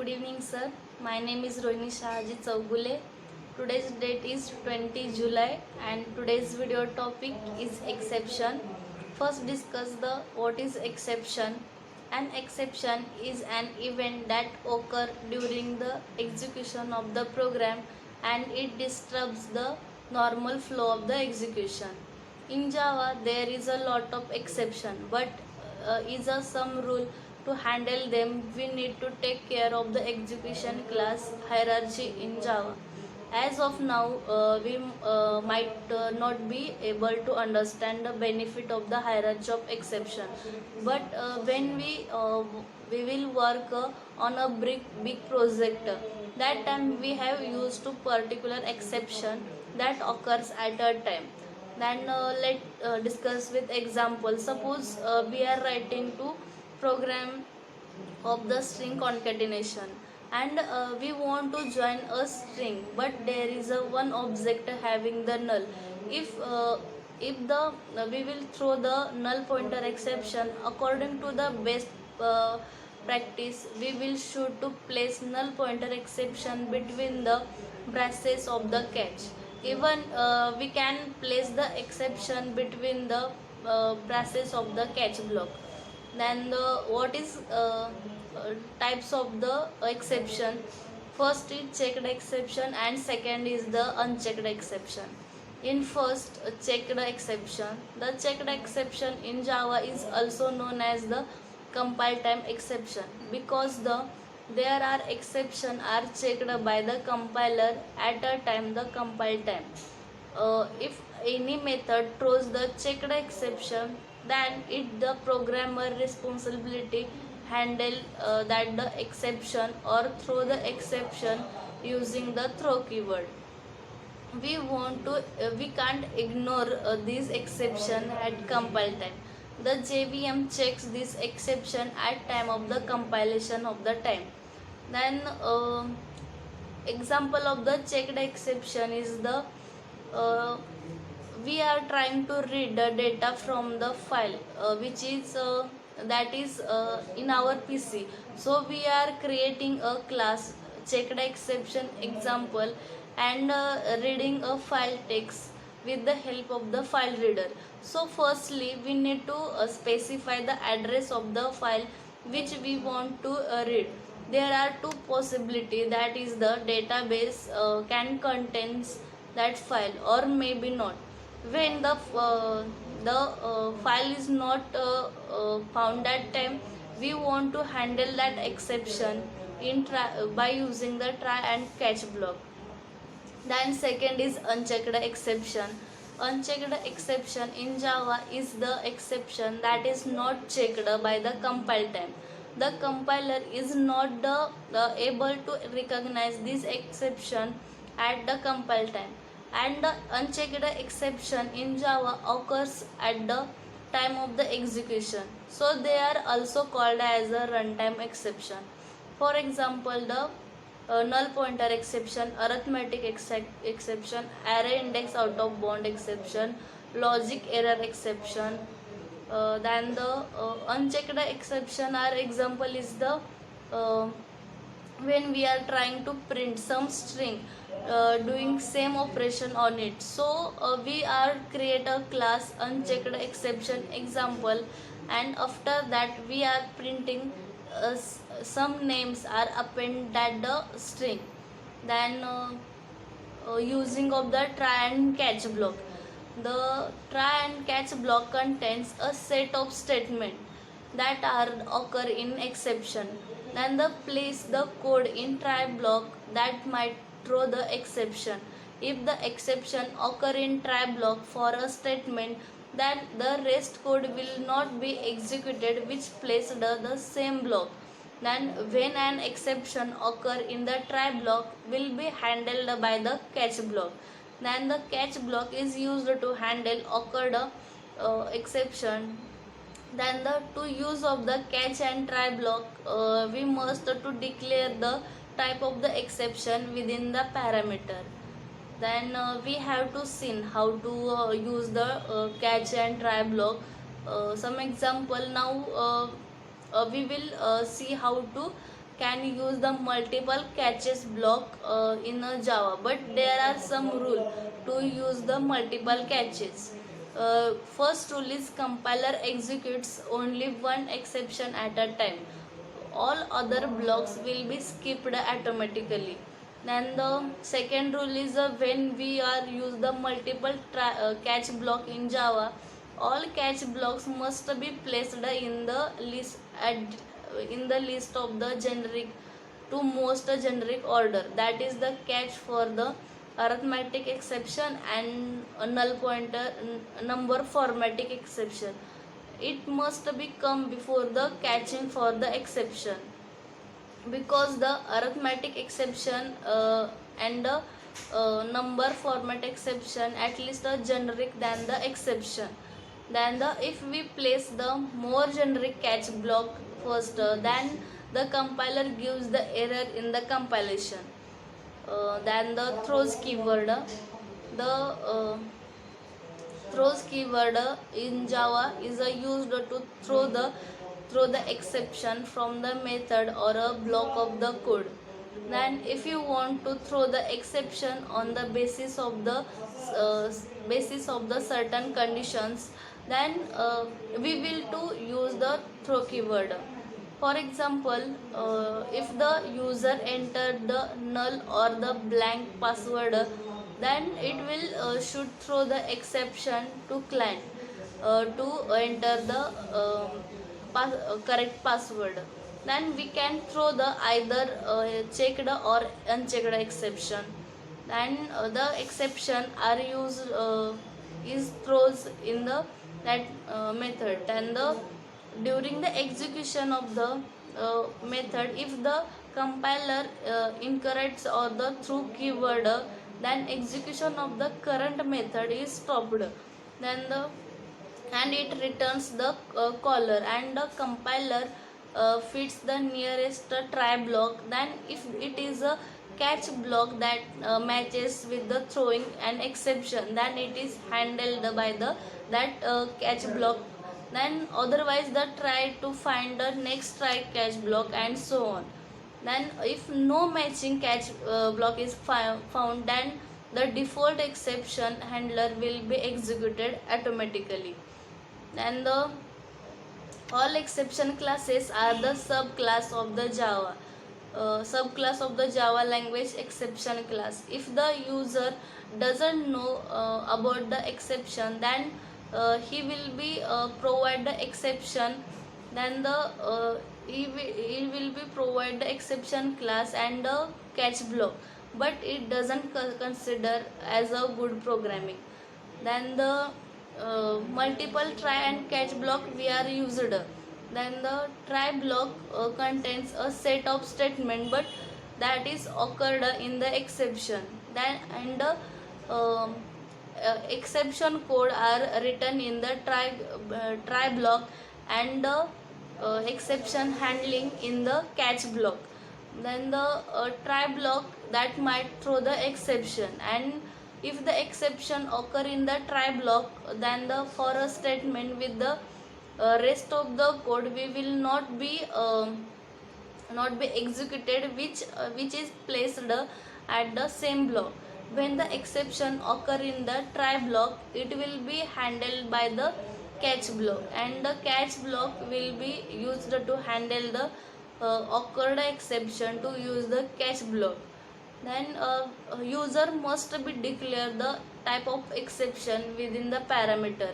Good evening, sir. My name is Rohini Shahaji Chaugule. Today's date is 20 July and today's video topic is exception. First discuss the what is exception. An exception is an event that occur during the execution of the program and it disturbs the normal flow of the execution. In Java, there is a lot of exception, but is a some rule to handle them. We need to take care of the execution class hierarchy in Java. As of now, we might not be able to understand the benefit of the hierarchy of exception, but when we will work on a big project, that time we have used to particular exception that occurs at a time. Then let discuss with example. Suppose we are writing to program of the string concatenation and we want to join a string, but there is a one object having the null. If we will throw the null pointer exception according to the best practice, we will should to place null pointer exception between the braces of the catch. Even we can place the exception between the braces of the catch block. Then what is types of the exception? First is checked exception and second is the unchecked exception. In first checked exception, the checked exception in Java is also known as the compile time exception because there are exception are checked by the compiler at a time the compile time. If any method throws the checked exception, then it the programmer responsibility handle that the exception or throw the exception using the throw keyword. We can't ignore this exception at compile time. The JVM checks this exception at time of the compilation of the time. Then example of the checked exception is the we are trying to read the data from the file which is that is in our PC. So we are creating a class checked exception example and reading a file text with the help of the file reader. So firstly we need to specify the address of the file which we want to read. There are two possibilities, that is the database can contains that file or maybe not. When the file is not found that time, we want to handle that exception by using the try and catch block. Then second is unchecked exception. Unchecked exception in Java is the exception that is not checked by the compile time. The compiler is not able to recognize this exception at the compile time, and the unchecked exception in Java occurs at the time of the execution. So they are also called as a runtime exception. For example, the null pointer exception, arithmetic exception, array index out of bound exception, logic error exception. Then the unchecked exception are example is the when we are trying to print some string doing same operation on it. So we are create a class unchecked exception example, and after that we are printing some names are append at the string. Then using of the try and catch block. The try and catch block contains a set of statements that are occur in exception. Then the place the code in try block that might throw the exception. If the exception occur in try block for a statement, then the rest code will not be executed which placed the same block. Then when an exception occur in the try block will be handled by the catch block. Then the catch block is used to handle occurred exception. Then the to use of the catch and try block, we must to declare the type of the exception within the parameter. Then we have to see how to use the catch and try block. Some example now we will see how to can use the multiple catches block in a Java, but there are some rule to use the multiple catches. First rule is compiler executes only one exception at a time. All other blocks will be skipped automatically. Then the second rule is when we are use the multiple catch block in Java, all catch blocks must be placed in the list of the generic to most generic order. That is the catch for the arithmetic exception and a null pointer number formatting exception. It must be come before the catching for the exception, because the arithmetic exception and the number format exception at least a generic than the exception. Then the if we place the more generic catch block first, then the compiler gives the error in the compilation. Then the throws keyword, the throws keyword in Java is used to throw the exception from the method or a block of the code. Then if you want to throw the exception on the uh, basis of the certain conditions, then we will to use the throw keyword. For example, if the user entered the null or the blank password, then it will should throw the exception to client to enter the correct password. Then we can throw the either checked or unchecked exception. Then the exception are used is throws in the that method. And the during the execution of the method, if the compiler incorrects or the through keyword, then execution of the current method is stopped. Then the and it returns the caller, and the compiler fits the nearest try block. Then if it is a catch block that matches with the throwing an exception, then it is handled by the that catch block. Then otherwise the try to find the next try catch block and so on. Then if no matching catch block is found, then the default exception handler will be executed automatically. And the all exception classes are the subclass of the Java. Subclass of the Java language exception class. If the user doesn't know about the exception, then he will be provide the exception. Then the he will be provide the exception class and the catch block, but it doesn't consider as a good programming. Then the multiple try and catch block we are used. Then the try block contains a set of statement, but that is occurred in the exception. Then and the exception code are written in the try block, and the exception handling in the catch block. Then the try block that might throw the exception, and if the exception occur in the try block, then the for a statement with the rest of the code we will not be executed, which is placed at the same block. When the exception occur in the try block, it will be handled by the catch block, and the catch block will be used to handle the occurred exception to use the catch block. Then user must be declare the type of exception within the parameter.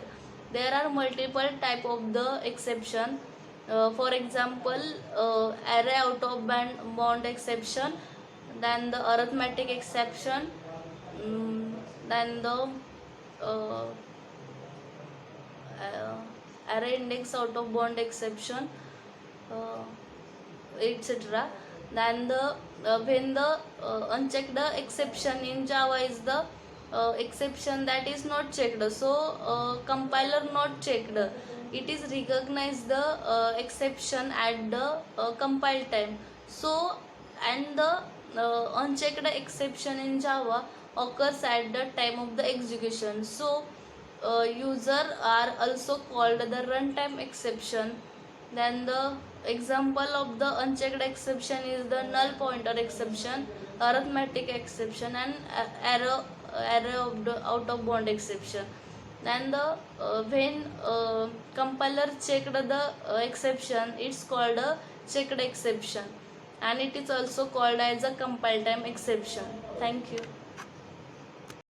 There are multiple type of the exception. For example, array out of bound exception, then the arithmetic exception, then the uh, array index out of bound exception, uh, etc. Then the when the unchecked exception in Java is the exception that is not checked, so compiler not checked, it is recognize the exception at the compile time. So and the unchecked exception in Java occurs at the time of the execution. So user are also called the runtime exception. Then the example of the unchecked exception is the null pointer exception, arithmetic exception, and array of the out of bound exception. Then the when compiler checked the exception, it's called a checked exception, and it is also called as a compile time exception. Thank you.